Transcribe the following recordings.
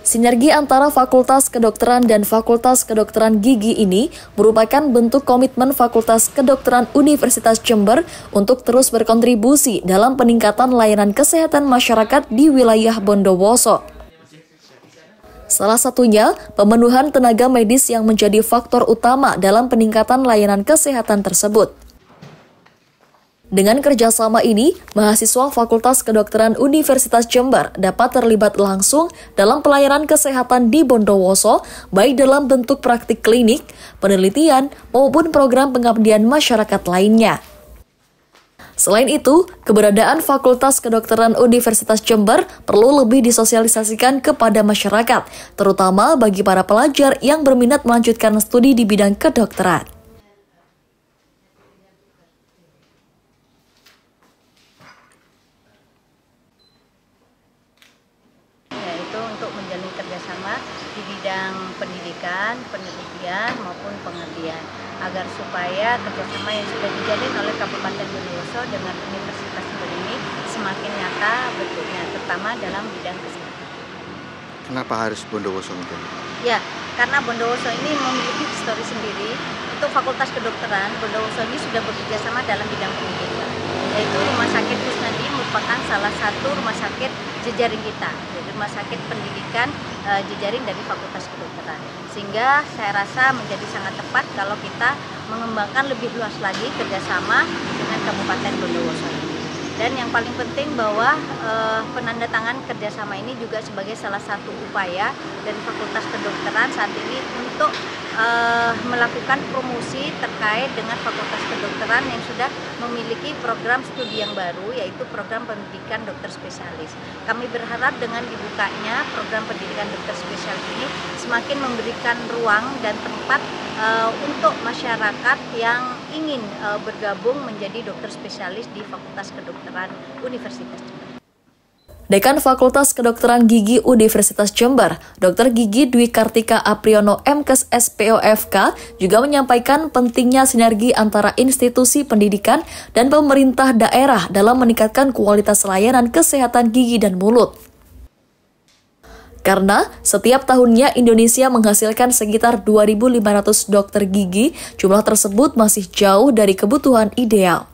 Sinergi antara Fakultas Kedokteran dan Fakultas Kedokteran Gigi ini merupakan bentuk komitmen Fakultas Kedokteran Universitas Jember untuk terus berkontribusi dalam peningkatan layanan kesehatan masyarakat di wilayah Bondowoso. Salah satunya, pemenuhan tenaga medis yang menjadi faktor utama dalam peningkatan layanan kesehatan tersebut. Dengan kerjasama ini, mahasiswa Fakultas Kedokteran Universitas Jember dapat terlibat langsung dalam pelayanan kesehatan di Bondowoso, baik dalam bentuk praktik klinik, penelitian, maupun program pengabdian masyarakat lainnya. Selain itu, keberadaan Fakultas Kedokteran Universitas Jember perlu lebih disosialisasikan kepada masyarakat, terutama bagi para pelajar yang berminat melanjutkan studi di bidang kedokteran. Untuk menjalin kerjasama di bidang pendidikan, penelitian maupun pengabdian, agar supaya kerjasama yang sudah dijalin oleh Kabupaten Bondowoso dengan Universitas Jember ini semakin nyata bentuknya, terutama dalam bidang kesehatan. Kenapa harus Bondowoso? Ya, karena Bondowoso ini memiliki histori sendiri. Untuk Fakultas Kedokteran, Bondowoso ini sudah bekerja sama dalam bidang pendidikan, yaitu Rumah Sakit Kusnadi merupakan salah satu rumah sakit jejaring kita, jadi rumah sakit pendidikan jejaring dari Fakultas Kedokteran. Sehingga saya rasa menjadi sangat tepat kalau kita mengembangkan lebih luas lagi kerjasama dengan Kabupaten Bondowoso ini. Dan yang paling penting bahwa penandatangan kerjasama ini juga sebagai salah satu upaya dari Fakultas Kedokteran saat ini untuk melakukan promosi terkait dengan Fakultas Kedokteran yang sudah memiliki program studi yang baru, yaitu program pendidikan dokter spesialis. Kami berharap dengan dibukanya program pendidikan dokter spesialis ini semakin memberikan ruang dan tempat untuk masyarakat yang ingin bergabung menjadi dokter spesialis di Fakultas Kedokteran Universitas Jember. Dekan Fakultas Kedokteran Gigi Universitas Jember, Dr. Gigi Dwi Kartika Apriyono MKes SPOFK, juga menyampaikan pentingnya sinergi antara institusi pendidikan dan pemerintah daerah dalam meningkatkan kualitas layanan kesehatan gigi dan mulut. Karena setiap tahunnya Indonesia menghasilkan sekitar 2.500 dokter gigi, jumlah tersebut masih jauh dari kebutuhan ideal.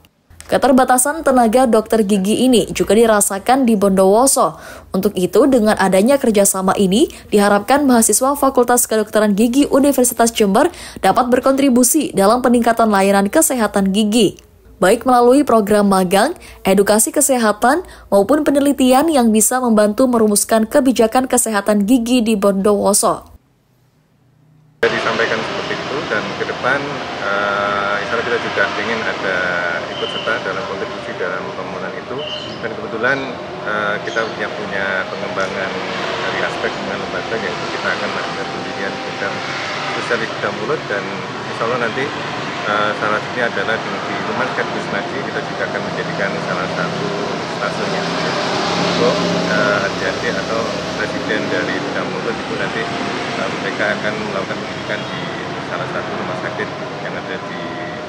Keterbatasan tenaga dokter gigi ini juga dirasakan di Bondowoso. Untuk itu, dengan adanya kerjasama ini, diharapkan mahasiswa Fakultas Kedokteran Gigi Universitas Jember dapat berkontribusi dalam peningkatan layanan kesehatan gigi, baik melalui program magang, edukasi kesehatan, maupun penelitian yang bisa membantu merumuskan kebijakan kesehatan gigi di Bondowoso. Disampaikan seperti itu, dan ke depan insya Allah kita juga ingin ada ikut serta dalam kontribusi dalam pembangunan itu, dan kebetulan kita punya pengembangan dari aspek dengan lembaga, yaitu kita akan melakukan pendidikan program spesialis bidang mulut, dan insya Allah nanti salah satunya adalah di Rumah Sakit Kusnadi kita juga akan menjadikan salah satu stasiunnya untuk adik-adik atau presiden dari bidang mulut itu nanti mereka akan melakukan pendidikan di salah satu rumah sakit yang ada di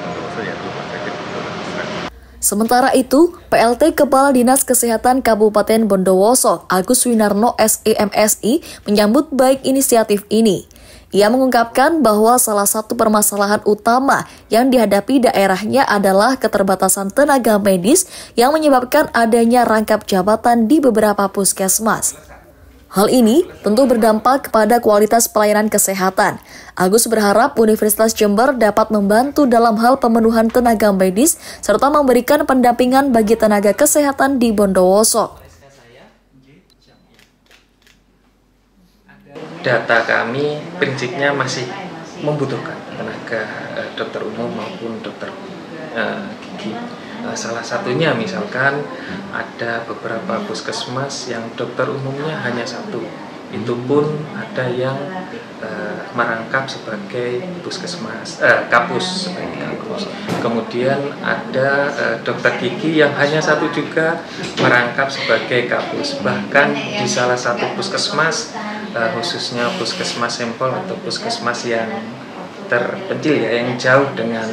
Bondowoso, yaitu Rumah Sakit Kusnadi. Sementara itu, PLT Kepala Dinas Kesehatan Kabupaten Bondowoso, Agus Winarno SEMSI, menyambut baik inisiatif ini. Ia mengungkapkan bahwa salah satu permasalahan utama yang dihadapi daerahnya adalah keterbatasan tenaga medis yang menyebabkan adanya rangkap jabatan di beberapa puskesmas. Hal ini tentu berdampak kepada kualitas pelayanan kesehatan. Agus berharap Universitas Jember dapat membantu dalam hal pemenuhan tenaga medis serta memberikan pendampingan bagi tenaga kesehatan di Bondowoso. Data kami prinsipnya masih membutuhkan tenaga dokter umum maupun dokter gigi. Salah satunya misalkan ada beberapa puskesmas yang dokter umumnya hanya satu. Itu pun ada yang merangkap sebagai puskesmas, kapus sebagai kapus. Kemudian ada dokter gigi yang hanya satu juga merangkap sebagai kapus. Bahkan di salah satu puskesmas, khususnya puskesmas sampel atau puskesmas yang terpencil ya, yang jauh dengan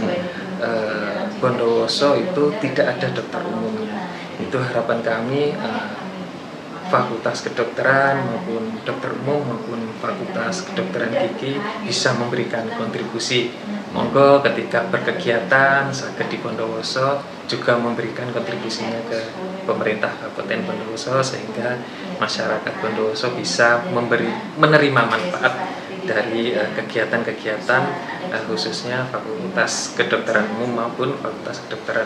Bondowoso, itu tidak ada dokter umumnya. Itu harapan kami Fakultas Kedokteran maupun dokter umum maupun Fakultas Kedokteran Gigi bisa memberikan kontribusi. Monggo ketika berkegiatan sakit di Bondowoso juga memberikan kontribusinya ke pemerintah Kabupaten Bondowoso sehingga masyarakat Bondowoso bisa menerima manfaat dari kegiatan-kegiatan khususnya Fakultas Kedokteran Umum maupun Fakultas Kedokteran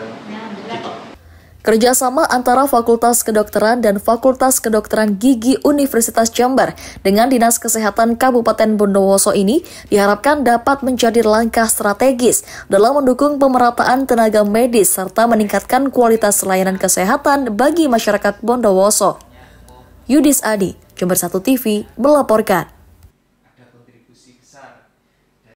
Gigi. Kerjasama antara Fakultas Kedokteran dan Fakultas Kedokteran Gigi Universitas Jember dengan Dinas Kesehatan Kabupaten Bondowoso ini diharapkan dapat menjadi langkah strategis dalam mendukung pemerataan tenaga medis serta meningkatkan kualitas layanan kesehatan bagi masyarakat Bondowoso. Yudis Adi, Jember 1 TV, melaporkan. Ada kontribusi besar